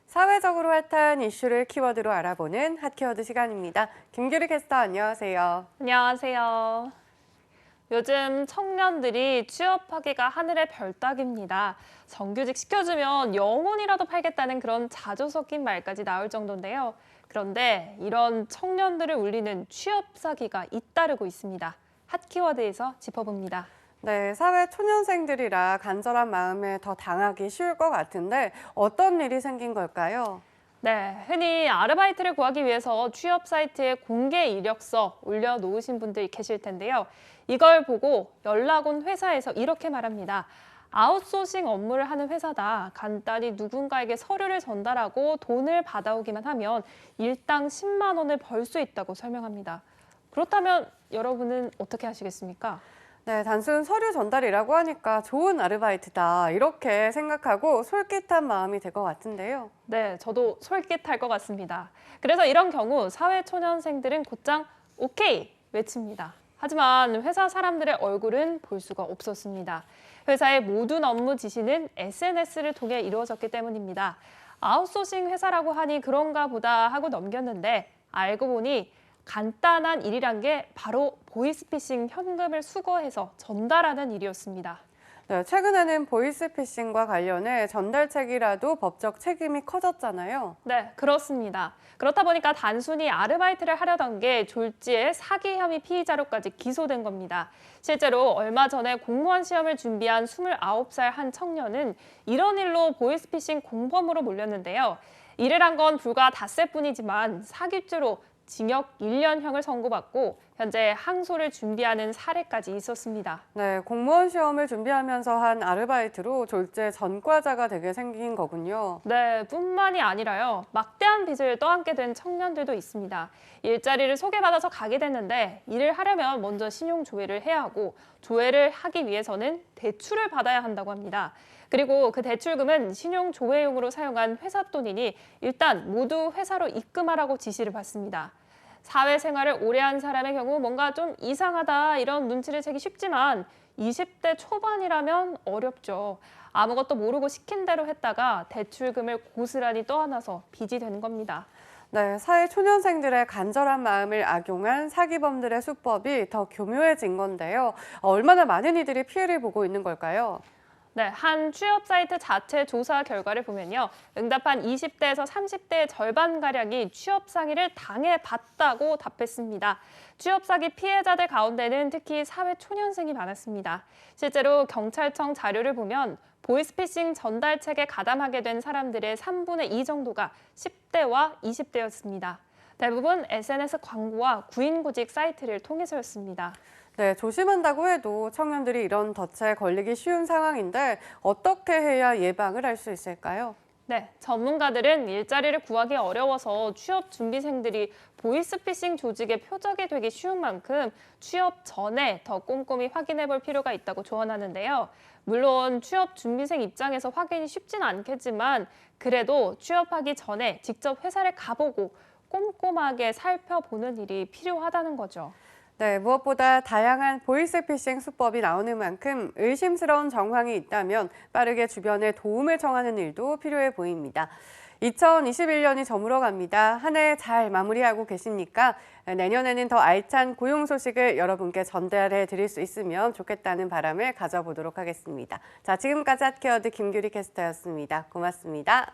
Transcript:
사회적으로 핫한 이슈를 키워드로 알아보는 핫키워드 시간입니다. 김규리 캐스터 안녕하세요. 안녕하세요. 요즘 청년들이 취업하기가 하늘의 별 따기입니다. 정규직 시켜주면 영혼이라도 팔겠다는 그런 자조 섞인 말까지 나올 정도인데요. 그런데 이런 청년들을 울리는 취업 사기가 잇따르고 있습니다. 핫키워드에서 짚어봅니다. 네, 사회 초년생들이라 간절한 마음에 더 당하기 쉬울 것 같은데 어떤 일이 생긴 걸까요? 네, 흔히 아르바이트를 구하기 위해서 취업 사이트에 공개 이력서 올려놓으신 분들이 계실 텐데요. 이걸 보고 연락 온 회사에서 이렇게 말합니다. 아웃소싱 업무를 하는 회사다. 간단히 누군가에게 서류를 전달하고 돈을 받아오기만 하면 일당 10만 원을 벌 수 있다고 설명합니다. 그렇다면 여러분은 어떻게 하시겠습니까? 네, 단순 서류 전달이라고 하니까 좋은 아르바이트다 이렇게 생각하고 솔깃한 마음이 될 것 같은데요. 네, 저도 솔깃할 것 같습니다. 그래서 이런 경우 사회초년생들은 곧장 오케이 외칩니다. 하지만 회사 사람들의 얼굴은 볼 수가 없었습니다. 회사의 모든 업무 지시는 SNS를 통해 이루어졌기 때문입니다. 아웃소싱 회사라고 하니 그런가 보다 하고 넘겼는데 알고 보니 간단한 일이란 게 바로 보이스피싱 현금을 수거해서 전달하는 일이었습니다. 네, 최근에는 보이스피싱과 관련해 전달책이라도 법적 책임이 커졌잖아요. 네, 그렇습니다. 그렇다 보니까 단순히 아르바이트를 하려던 게 졸지에 사기 혐의 피의자로까지 기소된 겁니다. 실제로 얼마 전에 공무원 시험을 준비한 29살 한 청년은 이런 일로 보이스피싱 공범으로 몰렸는데요. 일을 한 건 불과 닷새뿐이지만 사기죄로 징역 1년형을 선고받고 현재 항소를 준비하는 사례까지 있었습니다. 네, 공무원 시험을 준비하면서 한 아르바이트로 졸지에 전과자가 되게 생긴 거군요. 네, 뿐만이 아니라요. 막대한 빚을 떠안게 된 청년들도 있습니다. 일자리를 소개받아서 가게 됐는데 일을 하려면 먼저 신용 조회를 해야 하고 조회를 하기 위해서는 대출을 받아야 한다고 합니다. 그리고 그 대출금은 신용 조회용으로 사용한 회사 돈이니 일단 모두 회사로 입금하라고 지시를 받습니다. 사회생활을 오래 한 사람의 경우 뭔가 좀 이상하다 이런 눈치를 채기 쉽지만 20대 초반이라면 어렵죠. 아무것도 모르고 시킨 대로 했다가 대출금을 고스란히 떠안아서 빚이 되는 겁니다. 네, 사회 초년생들의 간절한 마음을 악용한 사기범들의 수법이 더 교묘해진 건데요. 얼마나 많은 이들이 피해를 보고 있는 걸까요? 네, 한 취업 사이트 자체 조사 결과를 보면요. 응답한 20대에서 30대의 절반가량이 취업 사기를 당해봤다고 답했습니다. 취업 사기 피해자들 가운데는 특히 사회 초년생이 많았습니다. 실제로 경찰청 자료를 보면 보이스피싱 전달책에 가담하게 된 사람들의 3분의 2 정도가 10대와 20대였습니다. 대부분 SNS 광고와 구인구직 사이트를 통해서였습니다. 네, 조심한다고 해도 청년들이 이런 덫에 걸리기 쉬운 상황인데 어떻게 해야 예방을 할 수 있을까요? 네, 전문가들은 일자리를 구하기 어려워서 취업 준비생들이 보이스피싱 조직의 표적이 되기 쉬운 만큼 취업 전에 더 꼼꼼히 확인해 볼 필요가 있다고 조언하는데요. 물론 취업 준비생 입장에서 확인이 쉽진 않겠지만 그래도 취업하기 전에 직접 회사를 가보고 꼼꼼하게 살펴보는 일이 필요하다는 거죠. 네, 무엇보다 다양한 보이스피싱 수법이 나오는 만큼 의심스러운 정황이 있다면 빠르게 주변에 도움을 청하는 일도 필요해 보입니다. 2021년이 저물어 갑니다. 한 해 잘 마무리하고 계십니까? 내년에는 더 알찬 고용 소식을 여러분께 전달해 드릴 수 있으면 좋겠다는 바람을 가져보도록 하겠습니다. 자, 지금까지 핫키워드 김규리 캐스터였습니다. 고맙습니다.